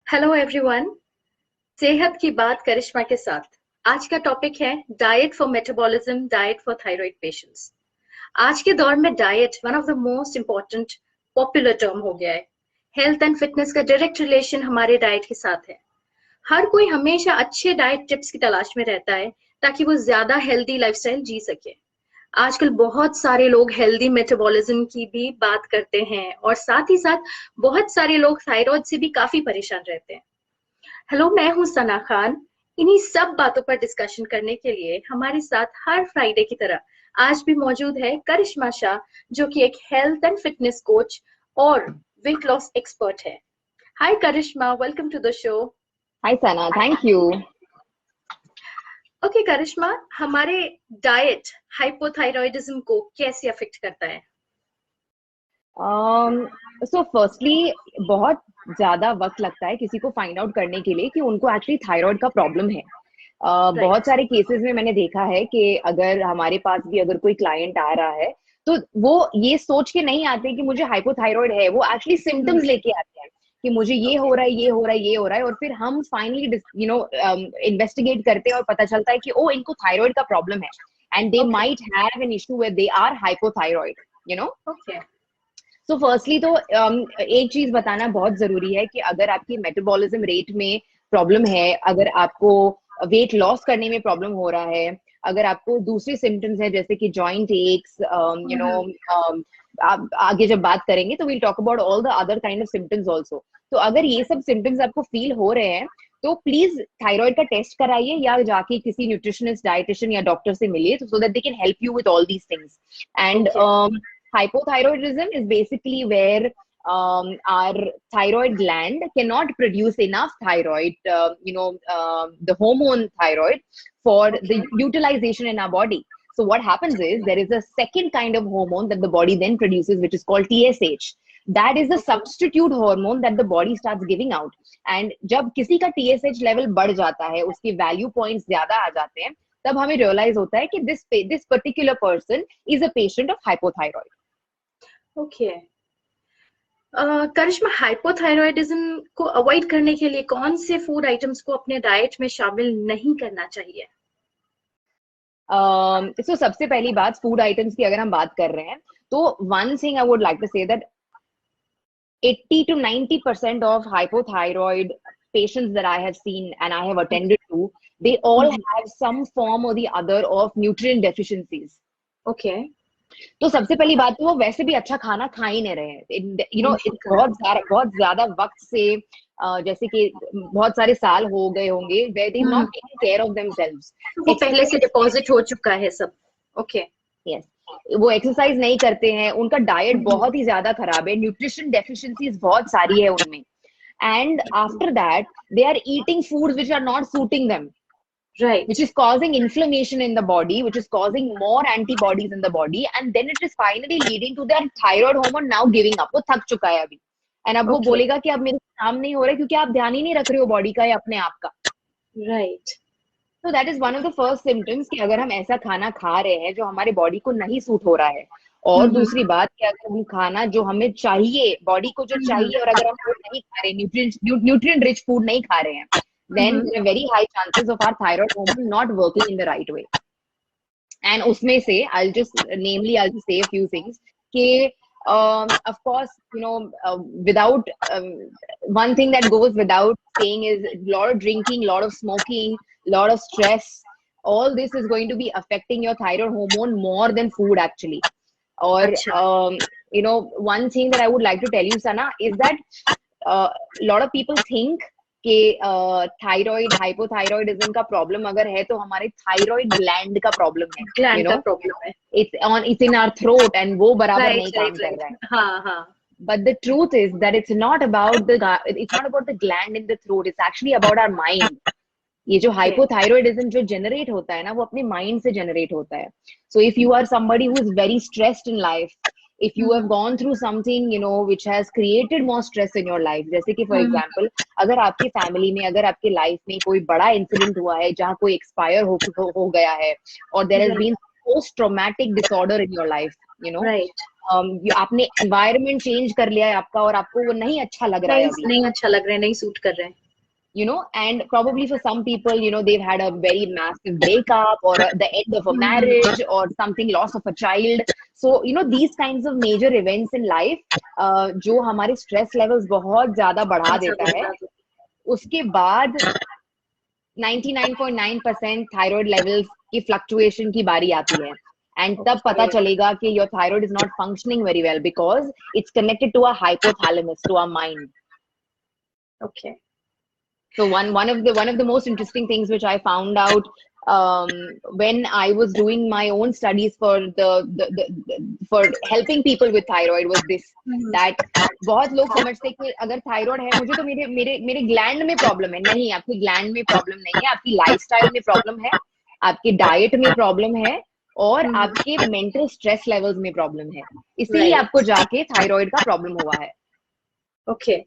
Hello everyone. सेहत की बात करिश्मा के साथ। आज का टॉपिक है diet for metabolism, diet for thyroid patients. आज के दौर में diet one of the most important popular term हो गया है। हेल्थ एंड फिटनेस का डायरेक्ट रिलेशन हमारे डाइट के साथ है। हर कोई हमेशा अच्छे डाइट टिप्स की तलाश में रहता है ताकि वो ज्यादा हेल्दी लाइफस्टाइल जी सके। आजकल बहुत सारे लोग हेल्दी मेटाबॉलिज्म की भी बात करते हैं और साथ ही साथ बहुत सारे लोग थायराइड से भी काफी परेशान रहते हैं। हेलो, मैं हूं सना खान। इन्हीं सब बातों पर डिस्कशन करने के लिए हमारे साथ हर फ्राइडे की तरह आज भी मौजूद है करिश्मा शाह, जो कि एक हेल्थ एंड फिटनेस कोच और वेट लॉस एक्सपर्ट है। Hi Karishma, welcome to the show. Hi Sana, thank you. Okay Karishma, हमारे डाइट हाइपोथायरॉयडिज्म को कैसे अफेक्ट करता है? um, so firstly, बहुत ज्यादा वक्त लगता है किसी को फाइंड आउट करने के लिए कि उनको एक्चुअली थायराइड का प्रॉब्लम है। बहुत राइट। सारे केसेस में मैंने देखा है कि अगर हमारे पास भी अगर कोई क्लाइंट आ रहा है तो वो ये सोच के नहीं आते कि मुझे हाइपोथायराइड है, वो एक्चुअली सिम्टम्स लेके आते हैं कि मुझे ये हो रहा है, ये हो रहा है, ये हो रहा है, और फिर हम फाइनली इन्वेस्टिगेट करते हैं और पता चलता है कि ओ, इनको थायराइड का प्रॉब्लम है and they might have an issue where they are hypothyroid, you know. Okay. So firstly तो एक चीज बताना बहुत जरूरी है कि अगर आपकी मेटाबॉलिज्म रेट में प्रॉब्लम है, अगर आपको वेट लॉस करने में प्रॉब्लम हो रहा है, अगर आपको दूसरे सिम्टम्स है जैसे कि जॉइंट एक्स, आप आगे जब बात करेंगे तो we'll talk about all the other kind of symptoms also. तो अगर ये सब सिम्टम्स आपको फील हो रहे हैं तो प्लीज थायराइड का टेस्ट कराइए या जाके किसी न्यूट्रिशनिस्ट, डाइटिशियन या डॉक्टर से मिलिए so that they can help you with all these things. And hypothyroidism is basically where our thyroid gland cannot produce enough thyroid, the hormone thyroid for the utilization in our body. So what happens is there is a second kind of hormone that the body then produces, which is called TSH. That is the substitute hormone that the body starts giving out. And जब किसी का TSH level बढ़ जाता है, उसके value points ज्यादा आ जाते हैं, तब हमें रियलाइज होता है कि this particular person is a patient of hypothyroid. Okay. Karishma, hypothyroidism को अवॉइड करने के लिए कौन से फूड आइटम्स को अपने डाइट में शामिल नहीं करना चाहिए? So सबसे पहली बात फूड आइटम्स की अगर हम बात कर रहे हैं तो one thing I would like to say that 80 to 90% of hypothyroid patients that I have seen and I have attended to, they all have some form or the other of nutrient deficiencies. Okay. तो सबसे पहली बात तो वो वैसे भी अच्छा खाना खा ही नहीं रहे हैं, बहुत ज्यादा वक्त से, जैसे कि बहुत सारे साल हो गए होंगे where they not taking care of themselves. वो पहले से डिपॉजिट हो चुका है सब। ओके। यस, वो एक्सरसाइज नहीं करते हैं, उनका डाइट बहुत ही ज्यादा खराब है, न्यूट्रिशन डेफिशिएंसीज बहुत सारी है उनमें, and after that they are eating foods which are not suiting them, right. which is causing inflammation in the body, which is causing more antibodies in the body, and then it is finally leading to their thyroid hormone now giving up. वो थक चुका है अभी, and अब वो बोलेगा कि अब मेरे काम नहीं हो रहा है क्योंकि आप ध्यान ही नहीं रख रहे हो बॉडी का या अपने आप का। राइट। तो that is one of the first symptoms कि अगर हम ऐसा खाना खा रहे हैं जो हमारे बॉडी को नहीं सूट हो रहा है, और दूसरी बात कि अगर हम खाना जो हमें चाहिए, बॉडी को जो चाहिए, और अगर हम वो नहीं खा रहे, न्यूट्रिएंट रिच फूड नहीं खा रहे हैं, then there are very high chances of our thyroid hormone not working in the right way. And उसमें से I'll just say a few things कि of course, without one thing that goes without saying is a lot of drinking, lot of smoking, lot of stress. All this is going to be affecting your thyroid hormone more than food actually. Or one thing that I would like to tell you, Sana, is that a lot of people think कि thyroid, hypothyroidism का problem अगर है तो हमारे thyroid gland का problem है, gland का problem है। It's in our throat and वो बराबर नहीं काम कर रहा है। हाँ हाँ। But the truth is that it's not about the gland in the throat, it's actually about our mind. ये जो हाइपोथायरॉयडिज्म जो जनरेट होता है ना, वो अपने माइंड से जनरेट होता है। So if you are somebody who is very stressed in life, if you have gone through something which has created more stress in your life, जैसे कि for example अगर आपकी फैमिली में, अगर आपके लाइफ में कोई बड़ा इंसिडेंट हुआ है जहाँ कोई एक्सपायर हो गया है, और there has been post traumatic disorder in your life, you know. Right. आपने environment change कर लिया है आपका और आपको वो नहीं अच्छा लग रहा है अभी, नहीं अच्छा लग रहा है, नहीं सूट कर रहे हैं. you know. And probably for some people, you know, they've had a very massive breakup or the end of a marriage or something, loss of a child. So you know, these kinds of major events in life जो हमारे stress levels बहुत ज्यादा बढ़ा देता है, उसके बाद 99.9% thyroid levels की फ्लक्चुएशन की बारी आती है. एंड तब पता चलेगा कि your thyroid is not functioning very well because it's connected to a hypothalamus, to a mind. Okay. So one of the most interesting things which I found out when I was doing my own studies for for helping people with thyroid was this, that बहुत लोग समझते कि अगर thyroid है मुझे तो मेरे मेरे मेरे ग्लैंड में प्रॉब्लम है. नहीं, आपकी ग्लैंड में प्रॉब्लम नहीं है, आपकी लाइफस्टाइल में प्रॉब्लम है, आपके डाइट में प्रॉब्लम है और आपके मेंटल स्ट्रेस लेवल्स में प्रॉब्लम है. इसीलिए आपको जाके थायराइड का प्रॉब्लम हुआ है. ओके.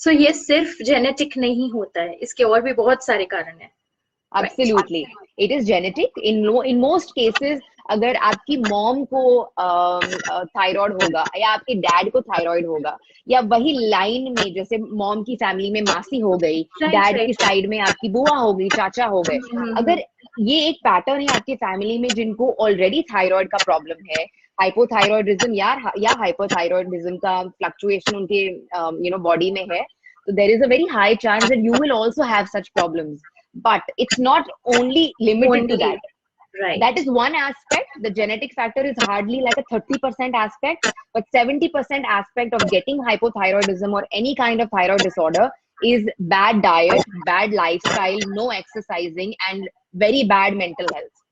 सो ये सिर्फ जेनेटिक नहीं होता है, इसके और भी बहुत सारे कारण हैं. Absolutely, it is genetic. In most cases, अगर आपकी मॉम को थायराइड होगा या आपके डैड को थायराइड होगा, या वही लाइन में जैसे मॉम की फैमिली में मासी हो गई, डैड की साइड में आपकी बुआ हो गई, चाचा हो गए, अगर ये एक पैटर्न है आपकी फैमिली में जिनको ऑलरेडी थायराइड का प्रॉब्लम है, हाइपोथायरॉयडिज्म या हाइपोथायरॉयडिज्म का फ्लक्चुएशन उनके यू नो बॉडी में है, तो there is a very high chance that you will also have such problems. But it's not only limited to that. Right. That is one aspect. The genetic factor is hardly like a 30% aspect, but 70% aspect of getting hypothyroidism or any kind of thyroid disorder is bad diet, bad lifestyle, no exercising, and very bad mental health.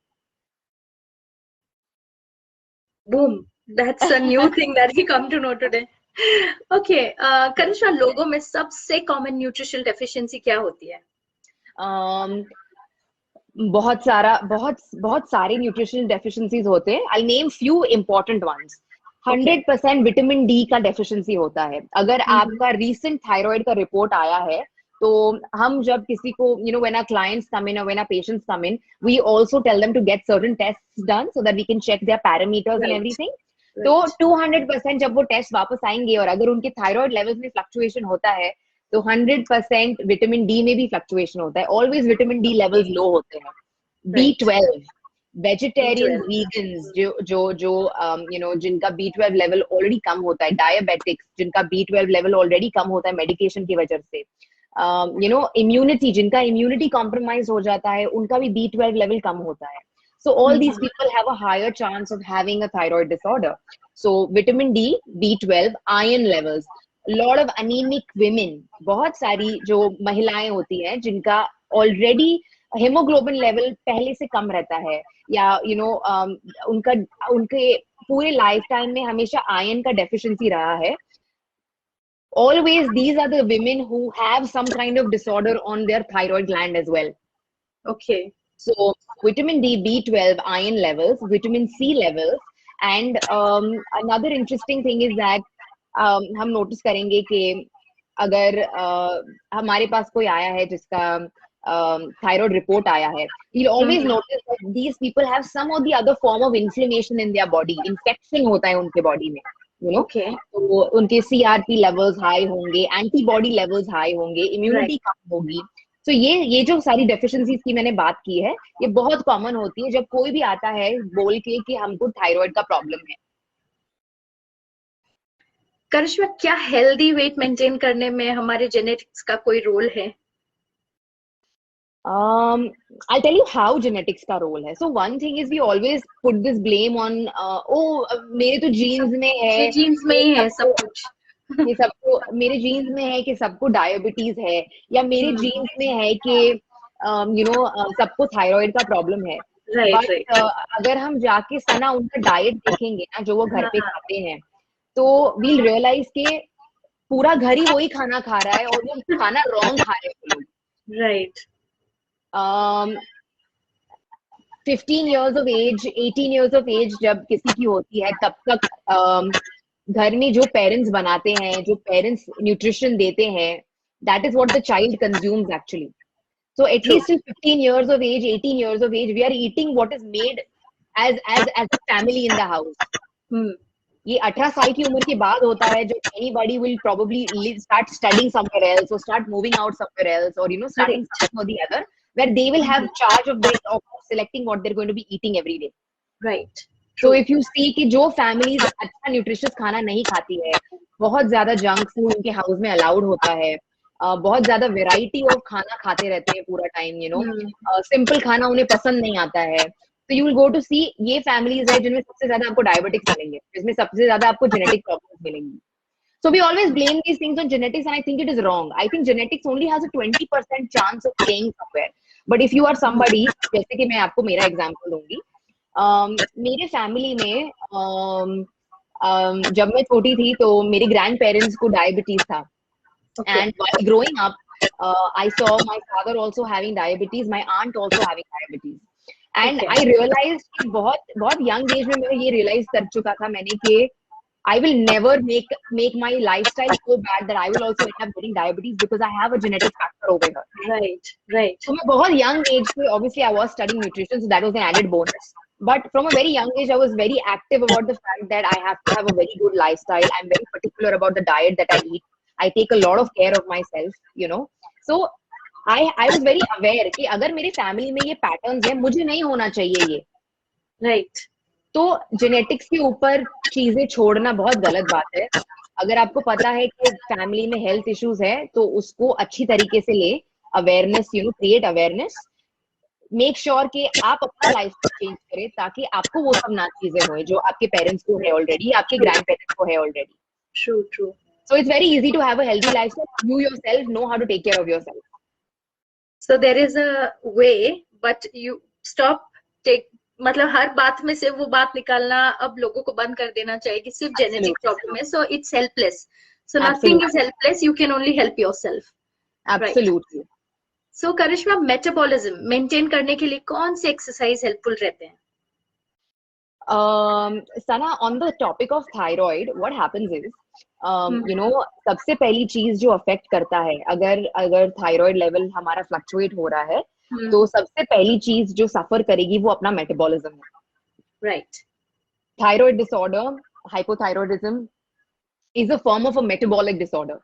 Boom. That's a new thing that we come to know today. Okay. करिश्मा, लोगों में सबसे common nutritional deficiency क्या होती है? बहुत सारे nutritional deficiencies होते हैं. I name few important ones. 100% vitamin D का डेफिशिएंसी होता है. अगर आपका रीसेंट थायराइड का रिपोर्ट आया है तो हम जब किसी को you know when our clients come in और when our patients come in, we also tell them to get certain tests done so that we can check their parameters and everything. तो 200% जब वो टेस्ट वापस आएंगे और अगर उनके thyroid levels में फ्लक्चुएशन होता है तो 100% विटामिन डी में भी फ्लक्चुएशन होता है. Always vitamin D levels low होते हैं. B12, वेजिटेरियन, वीगन्स जो यू नो जिनका B12 लेवल ऑलरेडी कम होता है, डायबिटिक्स जिनका B12 लेवल ऑलरेडी कम होता है मेडिकेशन की वजह से, यू नो इम्यूनिटी जिनका इम्यूनिटी कॉम्प्रोमाइज हो जाता है उनका भी B12 लेवल कम होता है. So all these people have a higher chance of having a thyroid disorder. So vitamin D, B12, iron levels. Lot of anemic women, बहुत सारी जो महिलाएं होती हैं जिनका ऑलरेडी हेमोग्लोबिन लेवल पहले से कम रहता है, या यू नो उनके पूरे लाइफ टाइम में हमेशा आयरन का डेफिशिएंसी रहा है. Always these are the women who have some kind of disorder on their thyroid gland as well. Okay. So vitamin D, B12, iron levels, vitamin C levels, and another interesting thing is that हम notice करेंगे कि अगर हमारे पास कोई आया है जिसका thyroid report आया है, you'll always notice that these people have some or the other form of inflammation in their body. Infection होता है उनके बॉडी में, you know. Okay. तो उनके CRP levels हाई होंगे, एंटीबॉडी लेवल्स हाई होंगे, इम्यूनिटी कम होगी. तो ये जो सारी डेफिशिएंसीज की मैंने बात की है, ये बहुत कॉमन होती है जब कोई भी आता है बोल के कि हमको थायराइड का प्रॉब्लम है. करिश्मा, क्या हेल्दी वेट मेंटेन करने में हमारे जेनेटिक्स का कोई रोल है? I'll tell you how genetics का रोल है. So one thing is we always put this blame on मेरे तो जीन्स में है, जीन्स में ही है सब कुछ. ये सबको मेरे जीन्स में है कि सबको डायबिटीज है, या मेरे जीन्स में है कि यू नो सबको थायराइड का प्रॉब्लम है. बट अगर हम जाके सना उनका डाइट देखेंगे ना जो वो घर पे खाते हैं, तो वील रियलाइज के पूरा घर ही वही खाना खा रहा है और वो खाना रॉन्ग खा रहे हैं लोग. Right. 15 years of age, 18 years of age जब किसी की होती है, तब तक घर में जो पेरेंट्स बनाते हैं, जो पेरेंट्स न्यूट्रिशन देते हैं, that is what the child consumes actually. So at least till 15 years of age, 18 years of age, we are eating what is made as a family in the house. ये 18 साल की उम्र के बाद होता है जो anybody will probably start studying somewhere else or start moving out somewhere else or starting something or the other where they will have charge of their of selecting what they're going to be eating every day. Right. So if you see कि जो families अच्छा nutritious खाना नहीं खाती है, बहुत ज्यादा junk food उनके house में allowed होता है, बहुत ज्यादा variety of खाना खाते रहते हैं पूरा time, simple खाना उन्हें पसंद नहीं आता है, तो you will go to see ये families है जिनमें सबसे ज्यादा आपको diabetics मिलेंगे, जिसमें सबसे ज्यादा आपको genetic problems मिलेंगी. So we always blame these things on genetics and I think it is wrong. I think genetics only has a 20% chance of staying somewhere. But if you are somebody, जैसे कि मैं आपको मेरा example दूंगी, मेरे family में जब मैं छोटी थी तो मेरे ग्रैंड पेरेंट्स को डायबिटीज था and while growing up I saw my father also having diabetes, my aunt also having diabetes and I realised कि बहुत बहुत यंग एज में मैं ये रियलाइज कर चुका था मैंने कि I will never make my lifestyle so bad that I will also end up getting diabetes because I have a genetic factor over here. Right, right. So मैं बहुत young age पे obviously I was studying nutrition, so that was an added bonus. But from a very young age, I was very active about the fact that I have to have a very good lifestyle. I'm very particular about the diet that I eat. I take a lot of care of myself, So I was very aware कि अगर मेरे family में ये patterns हैं, मुझे नहीं होना चाहिए ये. Right. तो जेनेटिक्स के ऊपर चीजें छोड़ना बहुत गलत बात है. अगर आपको पता है कि फैमिली में हेल्थ इश्यूज है तो उसको अच्छी तरीके से ले, awareness create awareness, make sure कि आप अपना लाइफस्टाइल चेंज करें ताकि आपको वो सब ना चीजें होए जो आपके पेरेंट्स को है ऑलरेडी, आपके ग्रैंड पेरेंट्स को है already. True. So it's very easy to have a healthy lifestyle. You yourself know how to take care of yourself. So there is a way, but you stop मतलब हर बात में से वो बात निकालना अब लोगों को बंद कर देना चाहिए कि सिर्फ जेनेटिक प्रॉब्लम है, so it's helpless. So nothing is helpless. You can only help yourself. Absolutely. Right. So Karishma, metabolism maintain करने के लिए कौन से एक्सरसाइज हेल्पफुल रहते हैं? Sana, on the topic of thyroid, what happens is, सबसे पहली चीज जो अफेक्ट करता है, अगर थायराइड लेवल हमारा फ्लक्चुएट हो रहा है, तो सबसे पहली चीज जो सफर करेगी वो अपना मेटाबॉलिज्म है. Right. Thyroid disorder, hypothyroidism is a form of a metabolic disorder.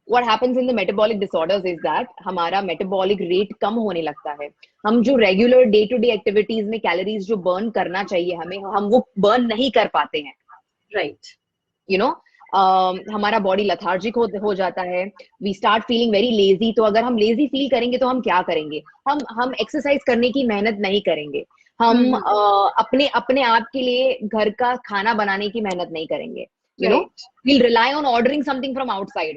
What happens in the metabolic disorders is that हमारा metabolic rate कम होने लगता है. हम जो regular day to day activities में calories जो burn करना चाहिए हमें, हम वो burn नहीं कर पाते हैं. Right. हमारा बॉडी लथार्जिक हो जाता है. We start feeling very lazy. तो अगर हम लेजी फील करेंगे तो हम क्या करेंगे? हम एक्सरसाइज करने की मेहनत नहीं करेंगे. हम अपने आप के लिए घर का खाना बनाने की मेहनत नहीं करेंगे. We'll rely on ordering something from outside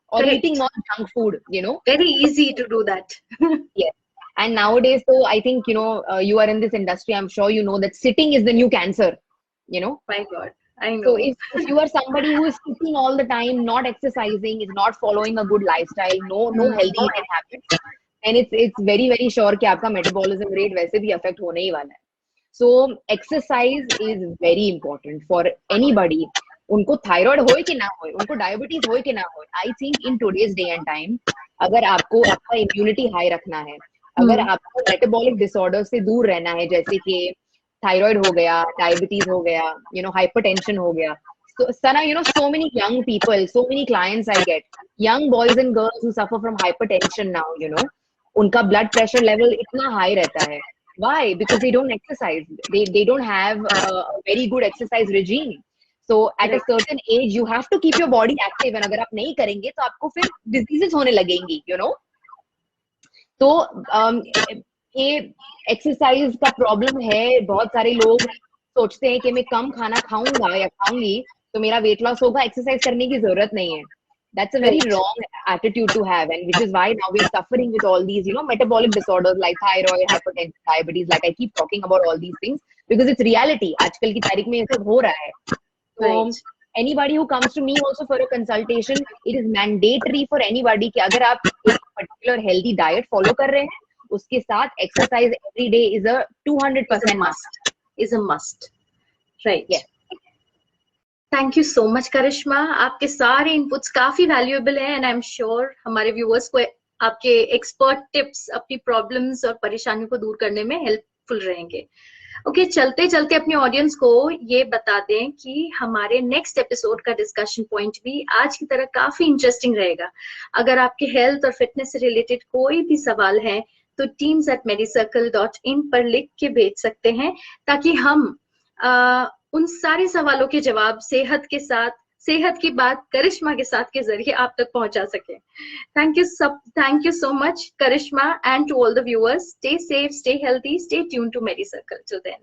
or eating more junk food. Very easy to do that. Yes. And nowadays, so I think you are in this industry. I'm sure you know that sitting is the new cancer. My God. I know. So if you are somebody who is sitting all the time, not exercising, is not following a good lifestyle, no healthy eating habits, and it's very very sure कि आपका metabolism rate वैसे भी affect होने ही वाला है. So exercise is very important for anybody. उनको thyroid होए कि ना होए, उनको diabetes होए कि ना होए. I think in today's day and time, अगर आपको आपका immunity high रखना है, अगर आपको metabolic disorder से दूर रहना है, जैसे कि थायराइड हो गया, डायबिटीज हो गया, हाइपरटेंशन हो गया. So Sana, so many young people, so many clients I get, young boys and girls who suffer from hypertension now, उनका blood pressure level इतना high रहता है. Why? Because they don't exercise. They don't have a very good exercise regime. So at a certain age, you have to keep your body active. And अगर आप नहीं करेंगे तो आपको फिर diseases होने लगेंगी, तो ये एक्सरसाइज का प्रॉब्लम है. बहुत सारे लोग सोचते हैं कि मैं कम खाना खाऊंगा या खाऊंगी तो मेरा वेट लॉस होगा, एक्सरसाइज करने की जरूरत नहीं है. That's a very wrong attitude to have, and which is why now we're suffering with all these, metabolic disorders like thyroid, hypertension, diabetes. Like I keep talking about all these things because it's reality. आजकल की तारीख में ये सब हो रहा है. So anybody who comes to me also for a consultation, it is mandatory for anybody कि अगर आप एक particular healthy diet follow कर रहे हैं, उसके साथ exercise every day is a 200% must. Is a must. Right. Yes. Thank you so much Karishma. आपके सारे इनपुट्स काफी वैल्यूएबल हैं एंड आई एम श्योर हमारे व्यूअर्स को आपके एक्सपर्ट टिप्स अपनी प्रॉब्लम्स और परेशानियों को दूर करने में हेल्पफुल रहेंगे. ओके, चलते चलते अपने ऑडियंस को ये बता दें कि हमारे नेक्स्ट एपिसोड का डिस्कशन पॉइंट भी आज की तरह काफी इंटरेस्टिंग रहेगा। अगर आपके हेल्थ और फिटनेस से रिलेटेड कोई भी सवाल है तो teams@medicircle.in पर लिख के भेज सकते हैं, ताकि हम उन सारे सवालों के जवाब सेहत की बात करिश्मा के साथ के जरिए आप तक पहुंचा सके। Thank you so much, Karishma, and to all the viewers. Stay safe, stay healthy, stay tuned to MediCircle. Till then.